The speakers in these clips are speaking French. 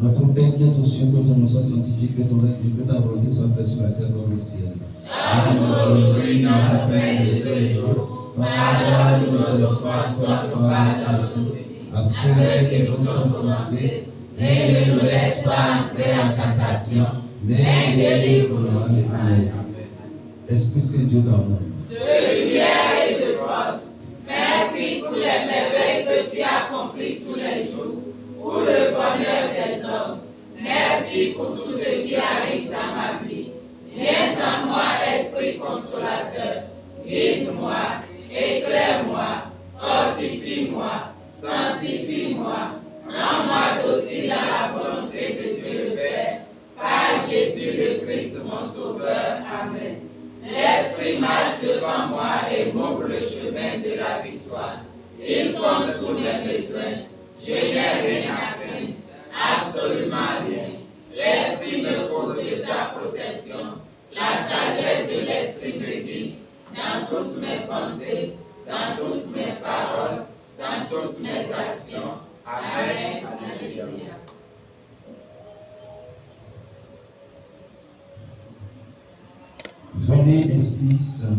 Notre Père qui est aux cieux, que ton nom soit sanctifié, que ton règne vienne, que ta volonté soit faite sur la terre comme au ciel. Donne-nous aujourd'hui notre pain de ce jour. Pardonne-nous nos offenses comme nous pardonnons aussi à ceux qui nous ont offensés. Et ne nous laisse pas entrer en tentation, mais délivre-nous du mal. Esprit Saint Dieu d'amour, De lumière et de force, merci pour les merveilles que tu as accomplies tous les jours, pour le bonheur des hommes. Merci pour tout ce qui arrive dans ma vie. Viens en moi, Esprit consolateur. Guide-moi, éclaire-moi, fortifie-moi, sanctifie-moi. Rends-moi docile à la volonté de Dieu le Père. Par Jésus le Christ, mon Sauveur. Amen. L'Esprit marche devant moi et m'ouvre le chemin de la victoire. Il comble tous mes besoins. Je n'ai rien à craindre, absolument rien. L'Esprit me couvre de sa protection. La sagesse de l'Esprit me guide dans toutes mes pensées, dans toutes mes paroles, dans toutes mes actions. Amen. Alléluia. venez Esprit Saint,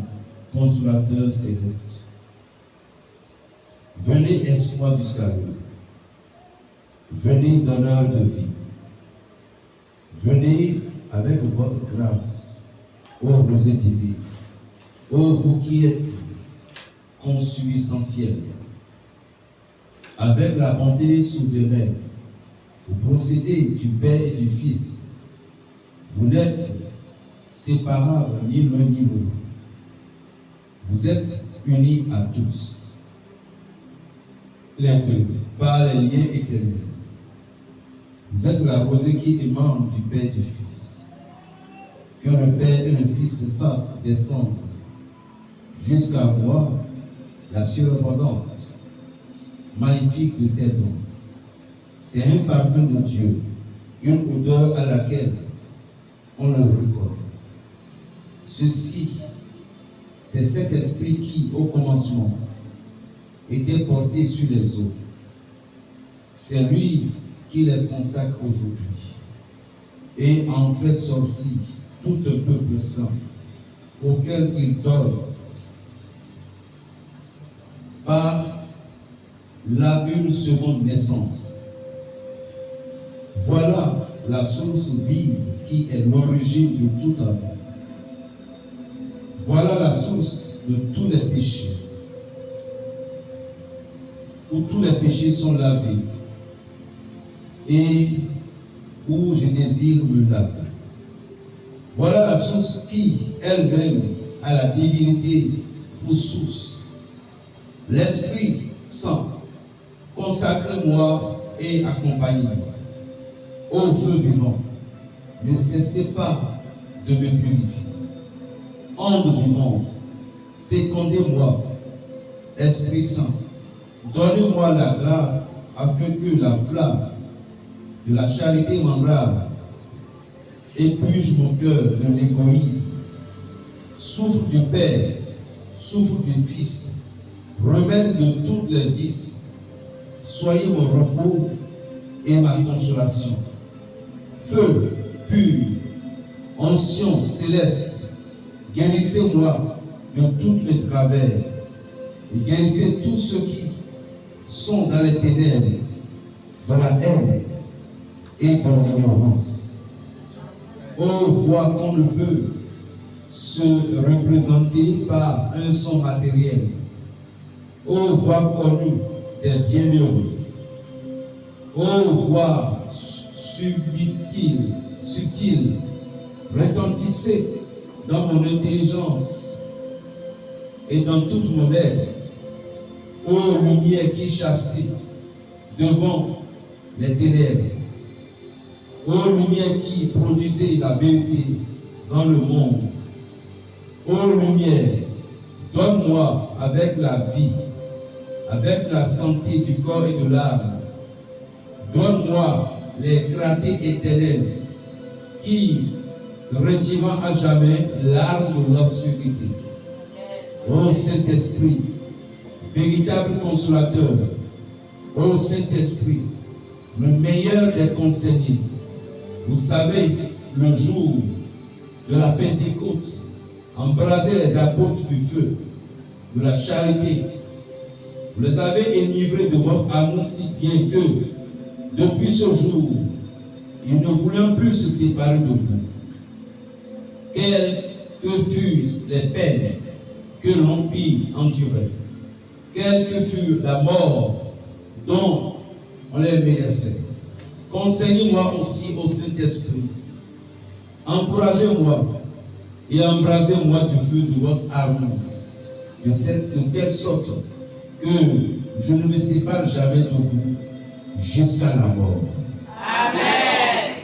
consolateur céleste. Venez espoir du salut. Venez donneur de vie. Venez avec votre grâce, ô rosée divine, ô vous qui êtes conçus essentiels. Avec la bonté souveraine, vous procédez du Père et du Fils. Vous n'êtes séparables ni l'un ni l'autre. Vous êtes unis à tous. Les deux, par les liens éternels. Vous êtes la rosée qui émane du Père et du Fils. Que le Père et le Fils fassent descendre jusqu'à voir la surabondante, magnifique de ces dons. C'est un parfum de Dieu, une odeur à laquelle on le reconnaît. Ceci, c'est cet esprit qui, au commencement, était porté sur les eaux. C'est lui qui les consacre aujourd'hui et en fait sortir tout un peuple saint auquel il donne par là une seconde naissance. Voilà la source vive qui est l'origine de tout amour. Voilà la source de tous les péchés, où tous les péchés sont lavés et où je désire me laver. Voilà la source qui, elle-même, a la divinité pour source. L'Esprit Saint, consacrez-moi et accompagnez-moi. Ô feu vivant, ne cessez pas de me purifier. Onde vivante, fécondez-moi. Esprit Saint, donnez-moi la grâce afin que la flamme de la charité m'embrase, épluche mon cœur de l'égoïsme, souffre du Père, souffre du Fils, remède de toutes les vices, soyez mon repos et ma consolation. Feu pur, onction céleste, guérissez-moi de tous les travers et guérissez tous ceux qui sont dans les ténèbres, dans la haine et dans l'ignorance. Oh, voix qu'on ne peut se représenter par un son matériel. Oh, voix connue des bienheureux. Oh, voix subtile, retentissez dans mon intelligence et dans toute mon être. Ô lumière qui chassez devant les ténèbres. Ô lumière qui produisez la vérité dans le monde. Ô lumière, donne-moi avec la vie, avec la santé du corps et de l'âme. Donne-moi les clartés éternelles qui retirant à jamais l'arme de l'obscurité. Ô Saint-Esprit, véritable consolateur, ô Saint-Esprit, le meilleur des conseillers. Vous savez, le jour de la Pentecôte, embrasez les apôtres du feu, de la charité. Vous les avez enivrés de votre amour si bien que, depuis ce jour, ils ne voulaient plus se séparer de vous. Quelles que fussent les peines que l'Empire endurait, quelle que fût la mort dont on les menaçait. Conseillez-moi aussi au Saint-Esprit. Encouragez-moi et embrasez-moi du feu de votre amour, de telle sorte que je ne me sépare jamais de vous jusqu'à la mort. Amen.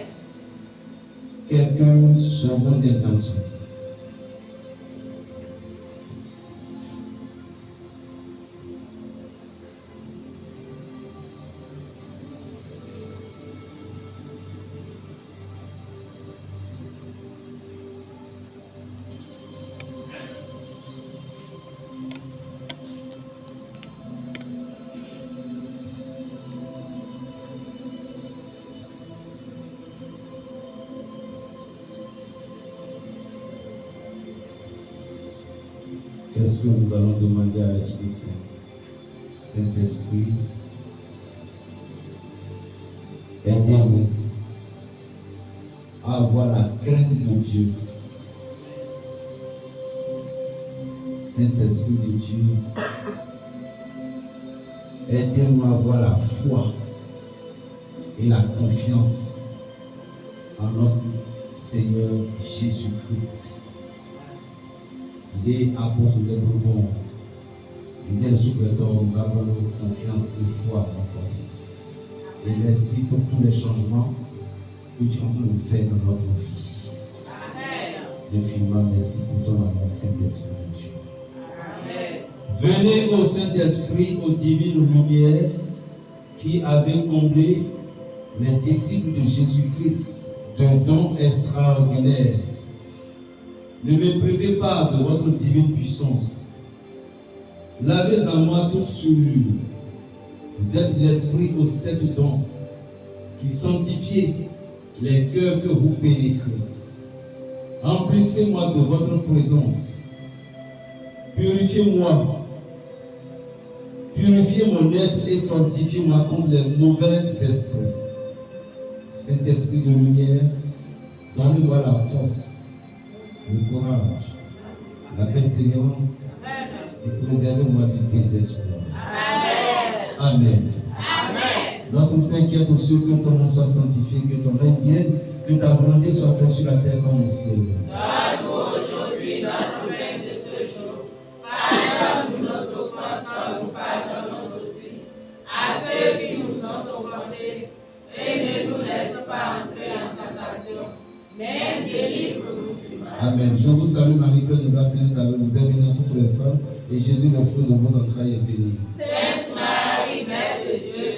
Quelqu'un sur votre intention. Qu'est-ce que nous allons demander à l'Esprit Saint? Saint-Esprit, aidez-nous à avoir la crainte de Dieu. Saint-Esprit de Dieu, aidez-nous à avoir la foi et la confiance en notre Seigneur Jésus-Christ. Il est apôtre de Bourbon. Il est le sous-préteur. Nous avons confiance et foi en toi. Et merci pour tous les changements que tu es en train de faire dans notre vie. Amen. Infiniment merci pour ton amour, Saint-Esprit de Dieu. Amen. Venez au Saint-Esprit, aux divines lumières qui avaient comblé les disciples de Jésus-Christ d'un don extraordinaire. Ne me privez pas de votre divine puissance. Lavez en moi toute souillure. Vous êtes l'esprit aux 7 dons qui sanctifient les cœurs que vous pénétrez. Emplissez-moi de votre présence. Purifiez-moi. Purifiez mon être et fortifiez-moi contre les mauvais esprits. Saint-Esprit de lumière, donnez-moi la force, le courage, la persévérance et préservez-moi du désespoir. Amen. Amen. Amen. Notre Père qui est aux cieux, que ton nom soit sanctifié, que ton règne vienne, que ta volonté soit faite sur la terre comme au ciel. Donne-nous aujourd'hui notre pain de ce jour. Pardonne-nous nos offenses comme nous pardonnons aussi à ceux qui nous ont offensés. Et ne nous laisse pas entrer en tentation, mais délivre-nous du mal. Amen. Je vous salue Marie, pleine de grâce, Seigneur est avec vous. Vous êtes bénie entre toutes les femmes, et Jésus, le fruit de vos entrailles, est béni. Sainte Marie, Mère de Dieu,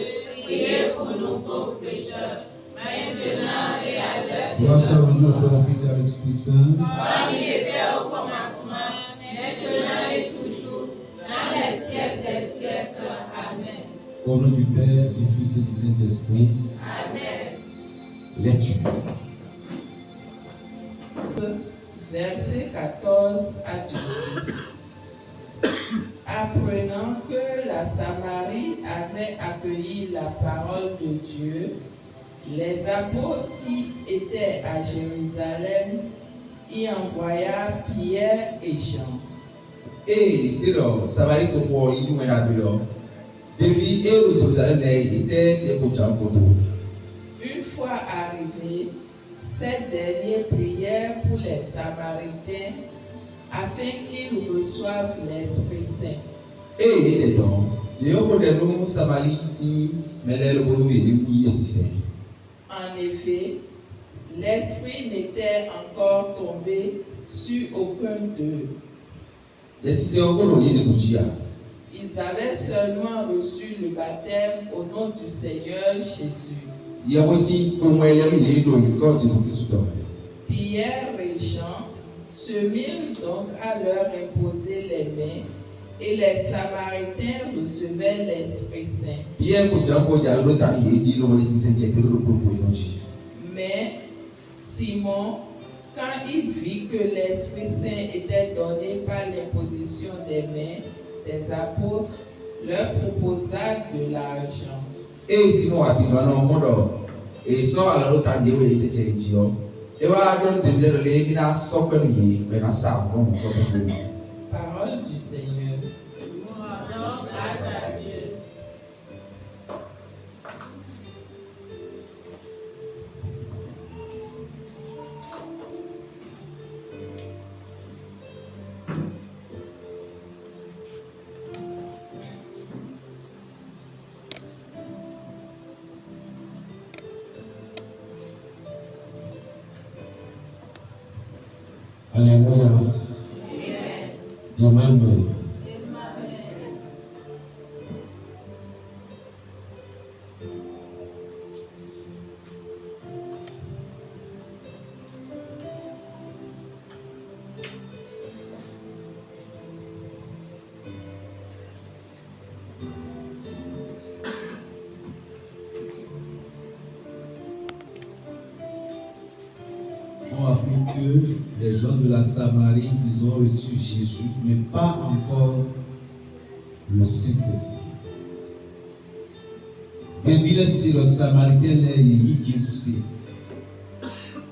priez pour nous pauvres pécheurs, maintenant et à l'heure de Gloire soit rendue au Père, au Fils et à l'Esprit Saint. Comme il était au commencement, maintenant et toujours, dans les siècles des siècles. Amen. Au nom du Père, du Fils et du Saint-Esprit. Amen. Lecture. Versets 14 à 18. Apprenant que la Samarie avait accueilli la parole de Dieu, les apôtres qui étaient à Jérusalem y envoyèrent Pierre et Jean. Et c'est là, Samarie pour il nous a vu. David et le Jérusalem, c'est les pochons pour nous. Une fois arrivés, ces derniers prièrent pour les Samaritains afin qu'ils reçoivent l'Esprit Saint. Et il était temps, les hommes de nous, Samarie, si, mais les hommes de nous, oui, c'est saint. En effet, l'Esprit n'était encore tombé sur aucun d'eux. Les six hommes de Boutia. Ils avaient seulement reçu le baptême au nom du Seigneur Jésus. Il y a aussi pour moi les milliers de corps Jésus-Christ. Pierre et Jean se mirent donc à leur imposer les mains Et les Samaritains recevaient l'Esprit Saint. Mais Simon, quand il vit que l'Esprit Saint était donné par l'imposition des mains des apôtres, leur proposa de l'argent. Et Simon a dit non, et so ala lo ta die we se che tio e wa don te le le bina so pe mi me na sa ko mo ko ko. Parole du Seigneur. Rendons grâce à Dieu. Alléluia. Amen. On a appris que les gens de la Samarie, ils ont reçu Jésus, mais pas encore le Saint-Esprit. Devine si le Samaritain l'a dit Jésus.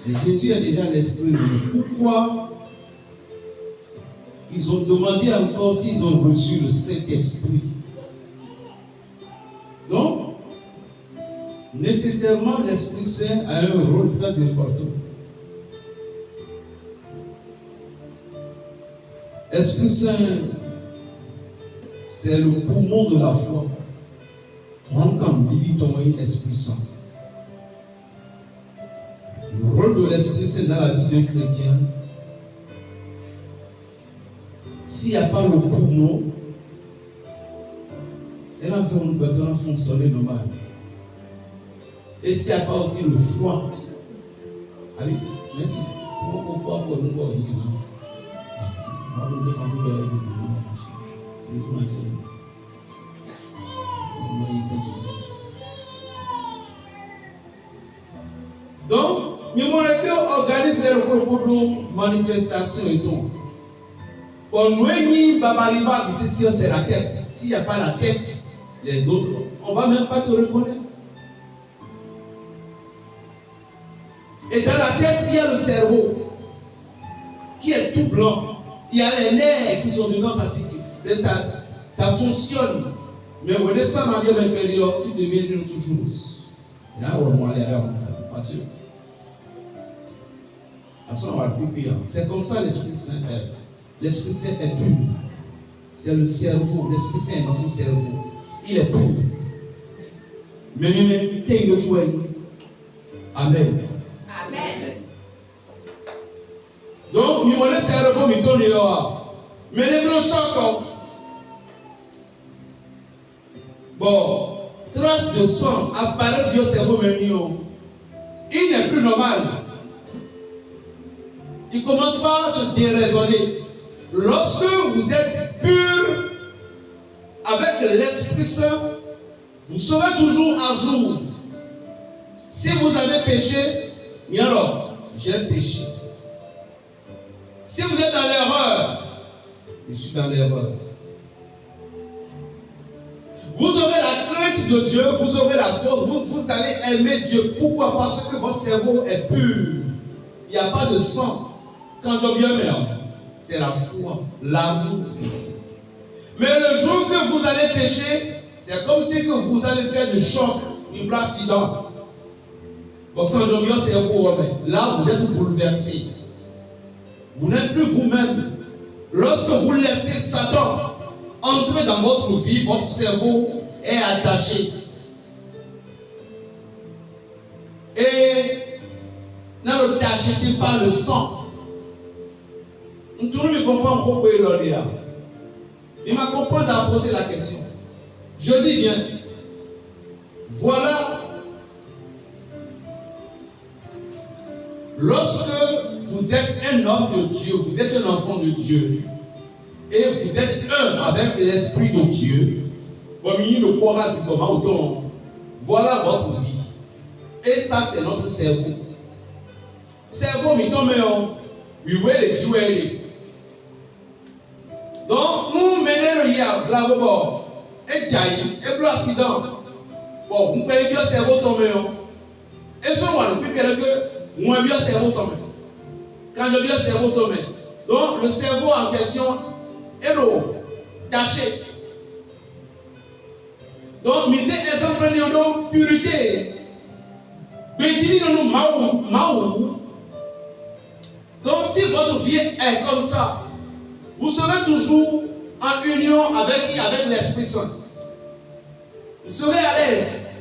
Mais Jésus a déjà l'Esprit. Pourquoi ils ont demandé encore s'ils ont reçu le Saint-Esprit? Donc, nécessairement, l'Esprit Saint a un rôle très important. L'Esprit Saint, c'est le poumon de la foi. On comme Esprit Saint. Le rôle de l'Esprit Saint dans la vie d'un chrétien, s'il n'y a pas le poumon, elle va fonctionner normal. Et s'il n'y a pas aussi le foie, allez, merci. Pourquoi foie pour nous voir? Donc, nous organise les propos de manifestation et tout. Pour nous, c'est la tête. S'il n'y a pas la tête, les autres, on ne va même pas te reconnaître. Et dans la tête, il y a le cerveau qui est tout blanc. Il y a les nerfs qui sont dedans, ça fonctionne. Mais on descend dans la période, tu deviens une autre chose. Et là, on va aller à la pas sûr. C'est comme ça l'Esprit Saint est. L'Esprit Saint est pur. C'est le cerveau. L'Esprit Saint est dans ton cerveau. Il est pur. Mais t'es une autre. Amen. Amen. Donc, nous avons le cerveau, nous avons le cerveau. Mais les blancs choquent. Bon, trace de sang apparaît dans le cerveau, mais il n'est plus normal. Il commence pas à se déraisonner. Lorsque vous êtes pur avec l'Esprit Saint, vous serez toujours à jour. Si vous avez péché, alors, j'ai péché. Si vous êtes dans l'erreur, je suis dans l'erreur. Vous aurez la crainte de Dieu, vous aurez la force, vous allez aimer Dieu. Pourquoi? Parce que votre cerveau est pur. Il n'y a pas de sang. Quand on vient merde, c'est la foi, l'amour de Dieu. Mais le jour que vous allez pécher, c'est comme si que vous allez faire du choc, un accident. Bon, quand on vient, c'est vous, là, vous êtes bouleversé. Vous n'êtes plus vous-même. Lorsque vous laissez Satan entrer dans votre vie, votre cerveau est attaché. Et ne le tachetez pas le sang. Tout le monde comprend pourquoi il est là. Il m'a compris à poser la question. Je dis bien, voilà, lorsque vous êtes un homme de Dieu, vous êtes un enfant de Dieu, et vous êtes un avec l'Esprit de Dieu, voilà votre vie. Et ça, c'est notre cerveau. Cerveau, donc, nous menons le yab, là, et jaillit, et accident. Bon, vous payez bien le cerveau tombé. Et ce moment, nous payons que moins bien le cerveau tombé. Quand je dis le cerveau tombé, donc le cerveau en question est taché. Donc, misez exemple de purité. Bédini nous maou. Donc, si votre vie est comme ça, vous serez toujours en union avec l'Esprit Saint. Vous serez à l'aise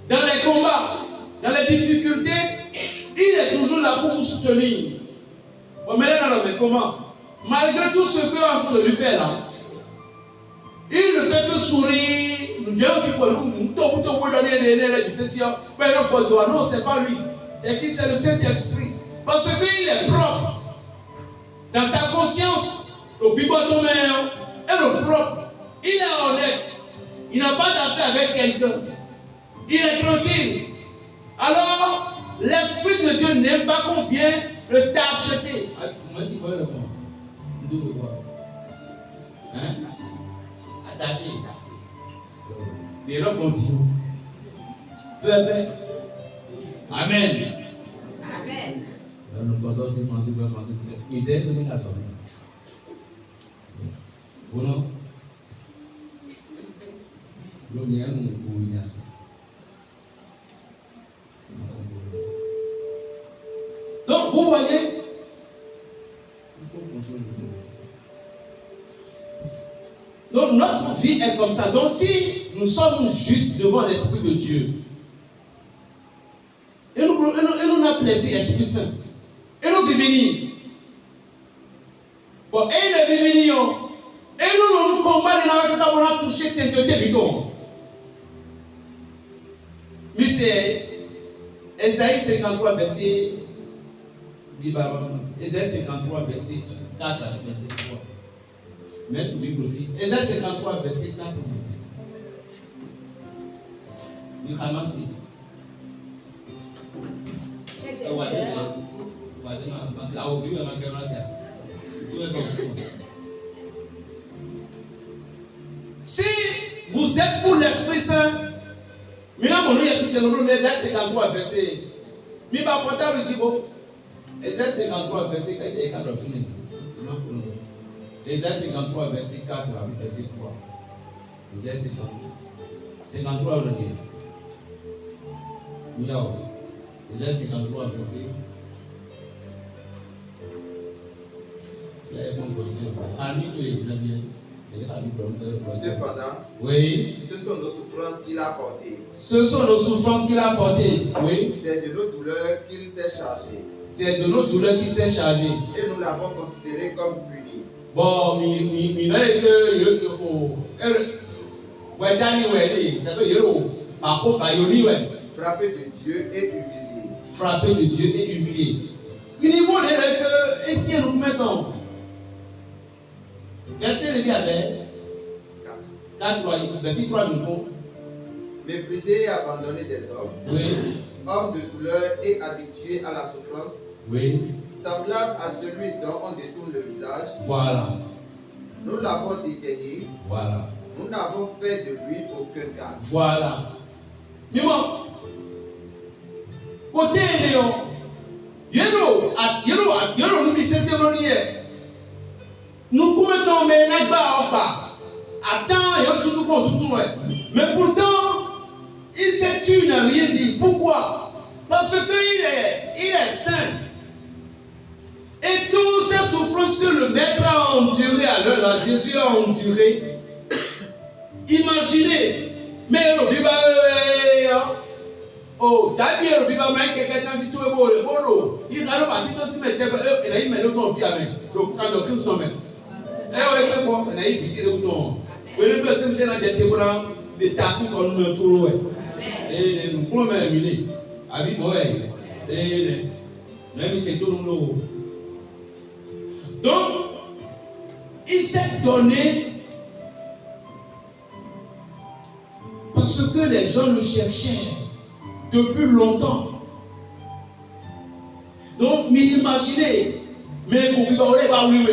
dans les combats, dans les difficultés. Il est toujours là pour vous soutenir. Mais comment? Malgré tout ce que est en train de lui faire là, il ne fait que sourire. Nous disons qu'il peut nous non, c'est pas lui. C'est qui? C'est le Saint-Esprit. Parce qu'il est propre. Dans sa conscience, le bigoton est le propre. Il est honnête. Il n'a pas d'affaire avec quelqu'un. Il est tranquille. Alors, l'Esprit de Dieu n'aime pas qu'on vienne le tacheter. Moi, si vous voyez le point. D'où je vois. Hein? Attaché. Les gens continuent. Peu à peu. Amen. Amen. Nous entendons ces français, il est de la zone. Vous non? L'on est un combinaison. Donc, vous voyez, il faut contrôler le. Donc, notre vie est comme ça. Donc, si nous sommes juste devant l'Esprit de Dieu, et nous avons plaisir, Esprit Saint, et nous vivons. Bon, et nous vivons. Et nous combattons quand on a touché sainteté. Mais c'est Ésaïe 53, verset. Ésaïe 53, verset 4, verset 3. Même pour bibliophile. Ésaïe 53, verset 4, verset 5. Il ramasse. Si vous êtes pour l'Esprit Saint, maintenant, mon c'est le Ésaïe 53, verset. Mais par portable, dit bon. Ésaïe 53, verset 4, il y a 4 fini. Ésaïe 53, verset 4, verset 3. Ésaïe 53, on le dit. Ésaïe 53, verset. Cependant, oui. Ce sont nos souffrances qu'il a portées. Ce sont nos souffrances qu'il a portées. Oui. C'est de nos douleurs qu'il s'est chargé. C'est de nos douleurs qu'il s'est chargé. Et nous l'avons considéré comme puni. Bon, frappé de Dieu et humilié. Frappé de Dieu et humilié. Il est bon que, et si nous mettons, verset le avec 4, verset 3 nous. Méprisé et abandonné des hommes. Oui. Homme de douleur et habitué à la souffrance. Oui. Semblable à celui dont on détourne le visage. Voilà. Nous l'avons dédaigné. Voilà. Nous n'avons fait de lui aucun cas. Voilà. Mais bon, côté Léon, yellow, nous disons nous commettons mais n'a pas en bas. Attends, tout. Mais pourtant, il s'est tué, n'a rien dit. Pourquoi? Parce qu'il est saint. Et toutes ces souffrances que le maître a endurées à l'heure là, Jésus a enduré. Imaginez, mais le Bible, oh, t'as bien le Bible, mais quelqu'un s'en dit tout est beau, il a le parti aussi, mais il a eu mes deux noms, puis avec le cas de Christ, non, mais. Eh, ouais, bon, il a eu vite le bouton. Oui, le personne qui a été pour les tasses qu'on nous trouve. Et nous pouvons même émuler. Avec moi, et même c'est tout le monde. Donc, il s'est donné ce que les gens le cherchaient depuis longtemps. Donc, imaginez, mais vous pouvez pas oui.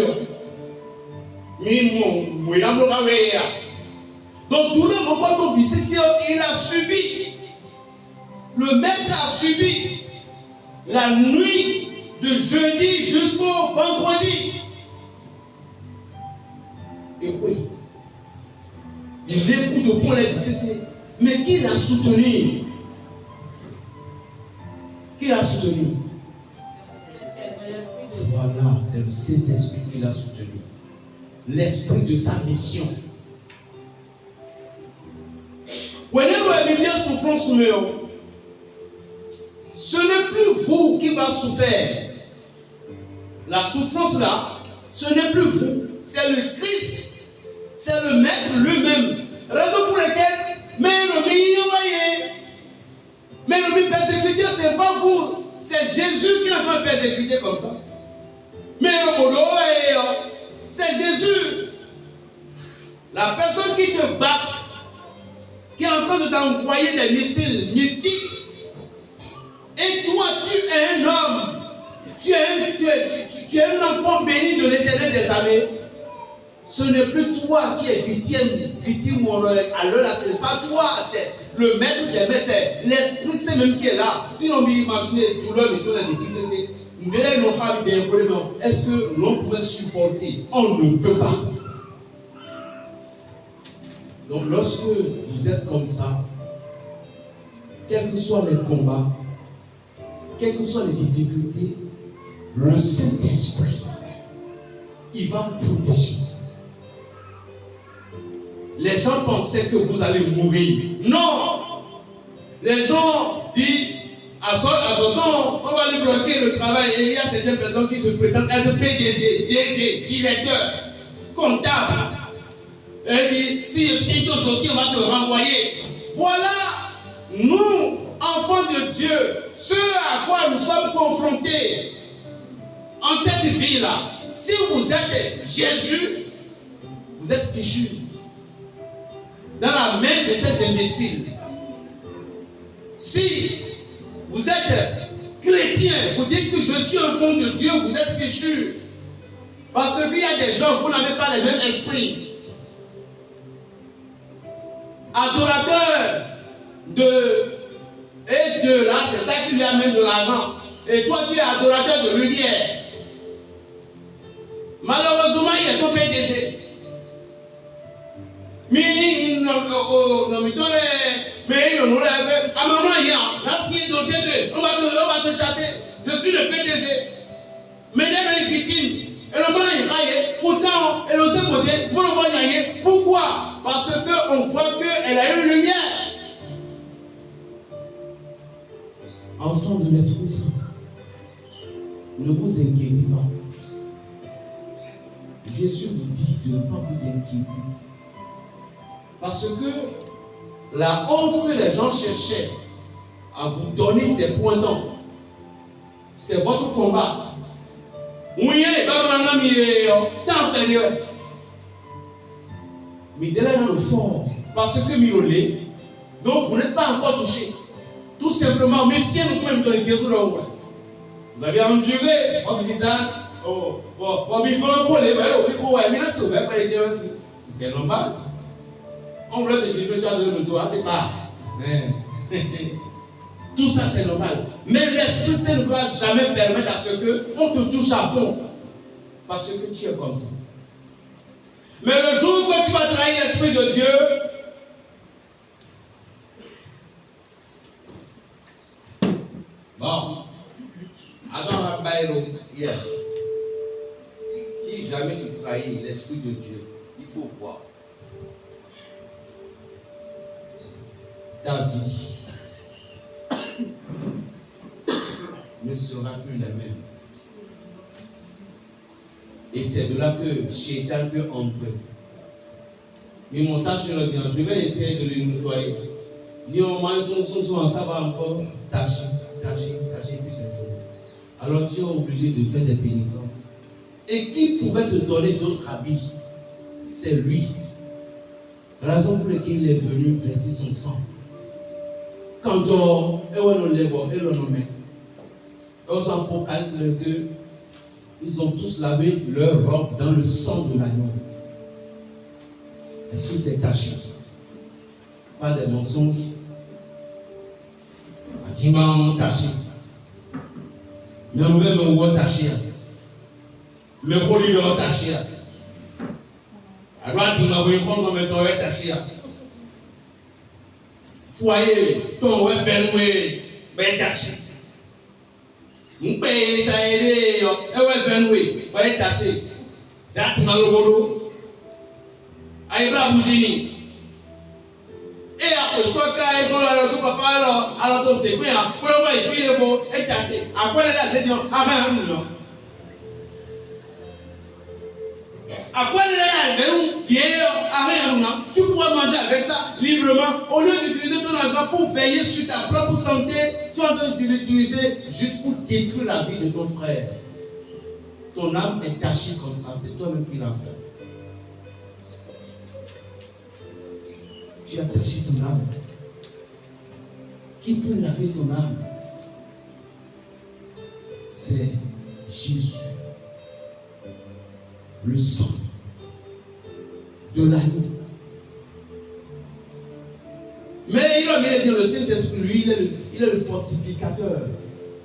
Donc, tout le moment, il a subi. Le maître a subi la nuit de jeudi jusqu'au vendredi. Et oui, il écoute de pour les BCC. Mais qui l'a soutenu? Qui l'a soutenu? Voilà, c'est le Saint-Esprit qui l'a soutenu. L'esprit de sa mission. Ce n'est plus vous qui va souffrir. La souffrance là, ce n'est plus vous. C'est le Christ. C'est le Maître lui-même. Raison pour laquelle, mais le persécuté, ce n'est pas vous. C'est Jésus qui est en train de persécuter comme ça. Mais c'est Jésus. La personne qui te basse, qui est en train de t'envoyer des missiles mystiques, et toi tu es un homme, tu es un enfant béni de l'Éternel des armées. Ce n'est plus toi qui es victime à l'heure là, ce n'est pas toi, c'est le maître des maîtres, c'est l'Esprit Saint même qui est là. Si l'on imaginait tout l'homme et tout l'église, c'est est-ce que l'on pouvait supporter? On ne peut pas. Donc lorsque vous êtes comme ça, quels que soient les combats, quelles que soient les difficultés, le Saint-Esprit, il va vous protéger. Les gens pensaient que vous allez mourir. Non! Les gens disent, à son temps, on va lui bloquer le travail. Et il y a certaines personnes qui se prétendent être PDG, DG, directeur, comptable. Elle dit, si je signe ton dossier, on va te renvoyer. Voilà, nous, enfants de Dieu, ce à quoi nous sommes confrontés en cette vie-là. Si vous êtes Jésus, vous êtes fichu dans la main de ces imbéciles. Si vous êtes chrétien, vous dites que je suis un enfant de Dieu, vous êtes fichu. Parce qu'il y a des gens, vous n'avez pas le même esprit. Adorateur de là, c'est ça qui lui amène de l'argent. Et toi, tu es adorateur de lumière. Malheureusement, il est au PDG. Mais on va te chasser. Je suis le PDG. Mais elle est victime. Et le monde est raillé. Pourtant, elle sait côté. On va gagner. Pourquoi? Parce qu'on voit qu'elle a une lumière. Enfant de l'Esprit Saint, ne vous inquiétez pas. Jésus vous dit de ne pas vous inquiéter. Parce que la honte que les gens cherchaient à vous donner, c'est pointant. C'est votre combat. Mais dès là dans le fort, parce que miolé, donc vous n'êtes pas encore touché. Tout simplement, mais si vous pouvez me donner Jésus là, vous avez enduré votre visage. C'est normal. On voulait que Jésus te donne le doigt, c'est pas. Tout ça c'est normal. Mais l'Esprit Saint ne va jamais permettre à ce qu'on te touche à fond. Parce que tu es comme ça. Mais le jour que tu vas trahir l'Esprit de Dieu, bon, Adam Baïro, hier, si jamais tu trahis l'Esprit de Dieu, il faut quoi? Ta vie ne sera plus la même. Et c'est de là que Shaitan peut entrer. Mais mon tâche, je vais essayer de le nettoyer. Dis au moins, ça va encore tâcher, puis c'est fini. Alors tu es obligé de faire des pénitences. Et qui pouvait te donner d'autres habits? C'est lui. La raison pour laquelle il est venu verser son sang. Quand on est au level, et le nommé, aux Apocalypse 2, ils ont tous lavé leur robe dans le sang de l'agneau. Est-ce que c'est caché? Pas des mensonges. Bâtiment caché. Mais on veut me voir caché. Mais corridor caché. À droite, il m'a vu comme on est caché. Foyer, ton ouais fermé, ben caché. Mon pays, ça a aidé, et ouais fermé, ben caché. Ça m'a le boulot. Aïbra Bougini. Et après, soit quand il y a papa, alors tu sais bien, pour le voir, il fait le mot, et caché. Après, là, c'est dit, avant, non. Après, là, tu pourras manger avec ça librement. Au lieu d'utiliser ton argent pour payer sur ta propre santé, tu es en train de l'utiliser juste pour détruire la vie de ton frère. Ton âme est cachée comme ça, c'est toi-même qui l'as fait. Tu as taché ton âme. Qui peut laver ton âme? C'est Jésus. Le sang de l'agneau. Mais il a mis dire le Saint-Esprit, lui, il est le fortificateur.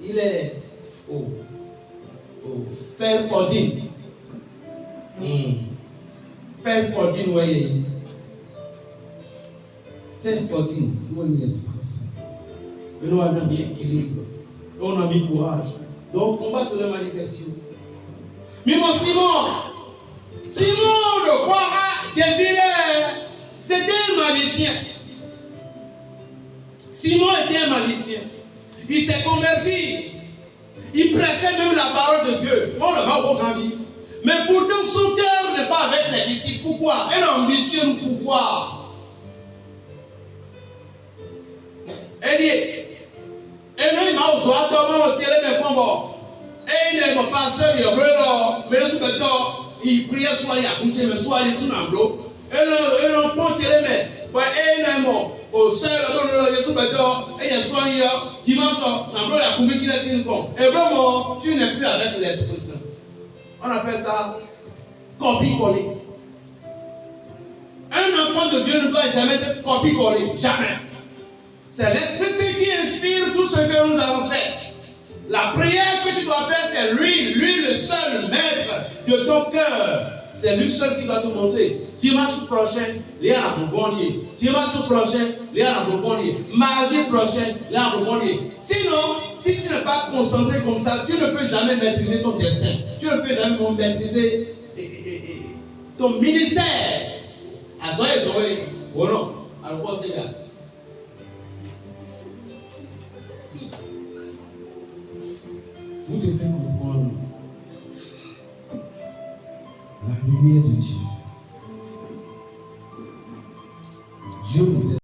Il est au Père Cordine. Père Cordine, voyez. Père Cordine, voyez l'espace. Mais nous, on a mis équilibre. On a mis courage. Donc, combattre les manifestations. Mais mon Simon de Kwara de Villers, c'était un magicien. Simon était un magicien. Il s'est converti. Il prêchait même la parole de Dieu. On le va au grand vie. Mais pourtant, son cœur n'est pas avec les disciples. Pourquoi? Elle a ambition de pouvoir. Elle dit, et nous, il m'a aussi attendant au télé, mais bon. Et il n'est pas seul, il est là. Mais le sous-béton, il priait soit il y a couché, mais soit il est sous l'emblo. Et le pont télé, mais il est mort. Au seul, il est sous-béton, et il est soit il y a dimanche, l'emblo, il a coupé, il est sin con. Et vraiment, tu n'es plus avec l'Esprit Saint. On appelle ça copie-coller. Un enfant de Dieu ne doit jamais être copie-coller. Jamais. C'est l'Esprit Saint qui inspire tout ce que nous avons fait. La prière que tu dois faire, c'est lui le seul maître de ton cœur. C'est lui seul qui doit te montrer. Dimanche prochain, il y a un bonbonnier. Dimanche prochain, il y a un bonbonnier. Mardi prochain, il y a un bonbonnier. Sinon, si tu n'es pas concentré comme ça, tu ne peux jamais maîtriser ton destin. Tu ne peux jamais maîtriser ton ministère. À Zoé, ou non? Alors, c'est là. Vous devez comprendre la lumière de Dieu. Dieu nous aide.